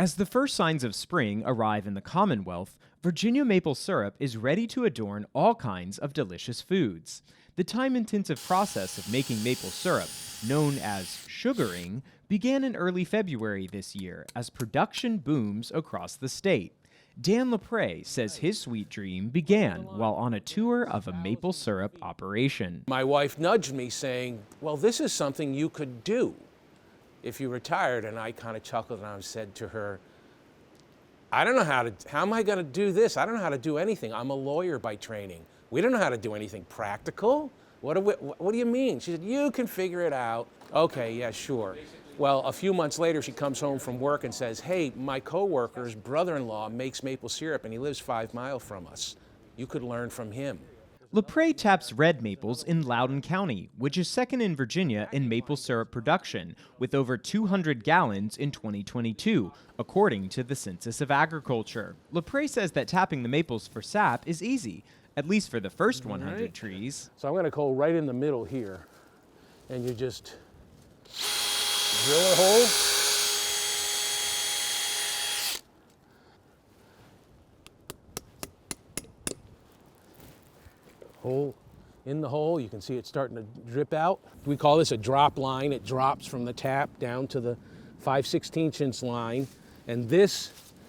As the first signs of spring arrive in the Commonwealth, Virginia maple syrup is ready to adorn all kinds of delicious foods. The time-intensive process of making maple syrup, known as sugaring, began in early February this year as production booms across the state. Dan LaPrey says his sweet dream began while on a tour of a maple syrup operation. My wife nudged me saying, well, this is something you could do if you retired. And I kind of chuckled and I said to her, I don't know how am I going to do this? I don't know how to do anything. I'm a lawyer by training. We don't know how to do anything practical. What do you mean? She said, you can figure it out. Okay, yeah, sure. Well, a few months later, she comes home from work and says, hey, my coworker's brother-in-law makes maple syrup and he lives 5 miles from us. You could learn from him. LaPrey taps red maples in Loudoun County, which is second in Virginia in maple syrup production, with over 200 gallons in 2022, according to the Census of Agriculture. LaPrey says that tapping the maples for sap is easy, at least for the first 100 trees. So I'm going to go right in the middle here, and you just drill a hole. Hole in the hole, you can see it starting to drip out. We call this a drop line. It drops from the tap down to the 5/16 inch line, and this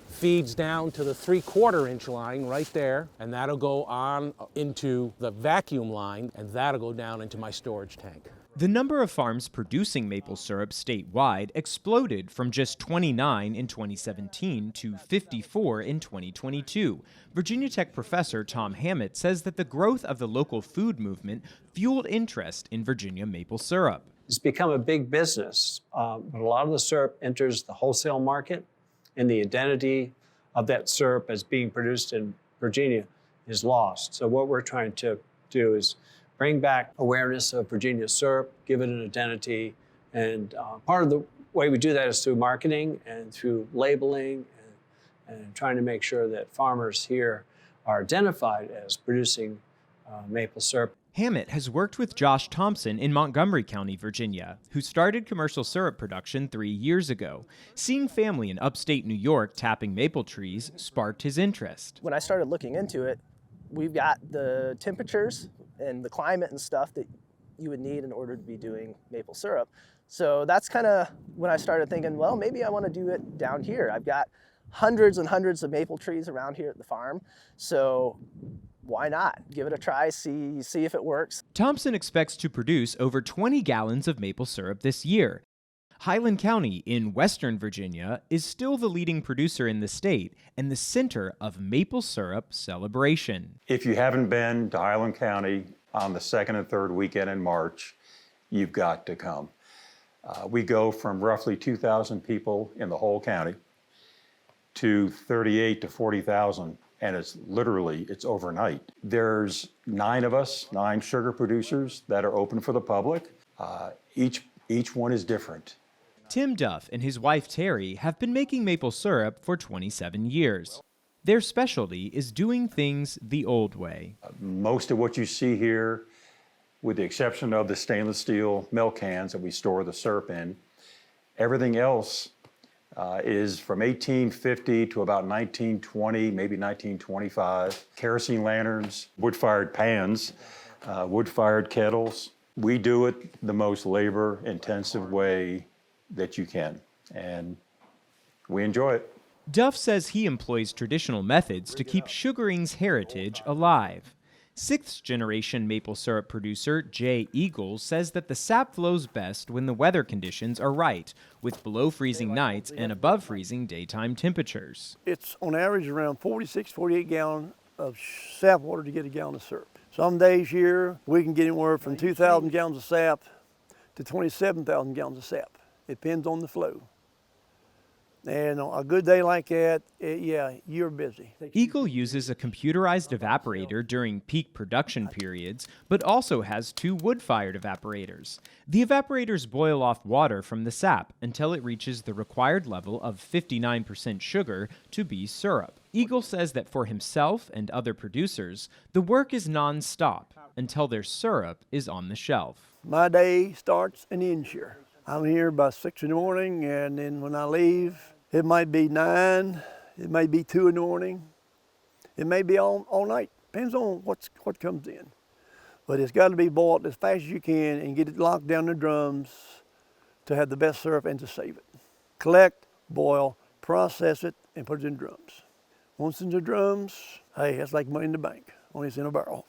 feeds down to the 3/4 inch line right there, and that'll go on into the vacuum line, and that'll go down into my storage tank. The number of farms producing maple syrup statewide exploded from just 29 in 2017 to 54 in 2022. Virginia Tech professor Tom Hammett says that the growth of the local food movement fueled interest in Virginia maple syrup. It's become a big business, but a lot of the syrup enters the wholesale market, and the identity of that syrup as being produced in Virginia is lost. So what we're trying to do is bring back awareness of Virginia syrup, give it an identity, and part of the way we do that is through marketing and through labeling and trying to make sure that farmers here are identified as producing maple syrup. Hammett has worked with Josh Thompson in Montgomery County, Virginia, who started commercial syrup production 3 years ago. Seeing family in upstate New York tapping maple trees sparked his interest. When I started looking into it, we've got the temperatures and the climate and stuff that you would need in order to be doing maple syrup. So that's kind of when I started thinking, well, maybe I want to do it down here. I've got hundreds and hundreds of maple trees around here at the farm. So why not? Give it a try, see if it works. Thompson expects to produce over 20 gallons of maple syrup this year. Highland County in western Virginia is still the leading producer in the state and the center of maple syrup celebration. If you haven't been to Highland County on the second and third weekend in March, you've got to come. We go from roughly 2,000 people in the whole county to 38 to 40,000, and it's overnight. There's 9 of us, 9 sugar producers that are open for the public. Each one is different. Tim Duff and his wife Terry have been making maple syrup for 27 years. Their specialty is doing things the old way. Most of what you see here, with the exception of the stainless steel milk cans that we store the syrup in, everything else is from 1850 to about 1920, maybe 1925. Kerosene lanterns, wood-fired pans, wood-fired kettles. We do it the most labor-intensive way that you can, and we enjoy it. Duff says he employs traditional methods to keep sugaring's heritage alive. 6th-generation maple syrup producer Jay Eagles says that the sap flows best when the weather conditions are right, with below freezing nights and above freezing daytime temperatures. It's on average around 46, 48 gallons of sap water to get a gallon of syrup. Some days here we can get anywhere from 2,000 gallons of sap to 27,000 gallons of sap. It depends on the flow. And on a good day like that, yeah, you're busy. Eagle uses a computerized evaporator during peak production periods, but also has 2 wood-fired evaporators. The evaporators boil off water from the sap until it reaches the required level of 59% sugar to be syrup. Eagle says that for himself and other producers, the work is non-stop until their syrup is on the shelf. My day starts and ends here. I'm here by 6 in the morning, and then when I leave, It might be 9, it may be 2 in the morning, it may be all night. Depends on what comes in. But it's got to be boiled as fast as you can and get it locked down in the drums to have the best syrup and to save it. Collect, boil, process it, and put it in drums. Once in the drums, hey, it's like money in the bank, only it's in a barrel.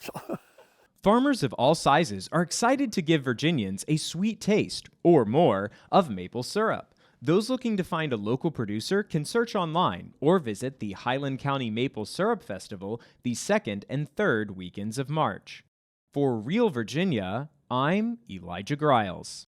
Farmers of all sizes are excited to give Virginians a sweet taste, or more, of maple syrup. Those looking to find a local producer can search online or visit the Highland County Maple Syrup Festival the 2nd and 3rd weekends of March. For Real Virginia, I'm Elijah Griles.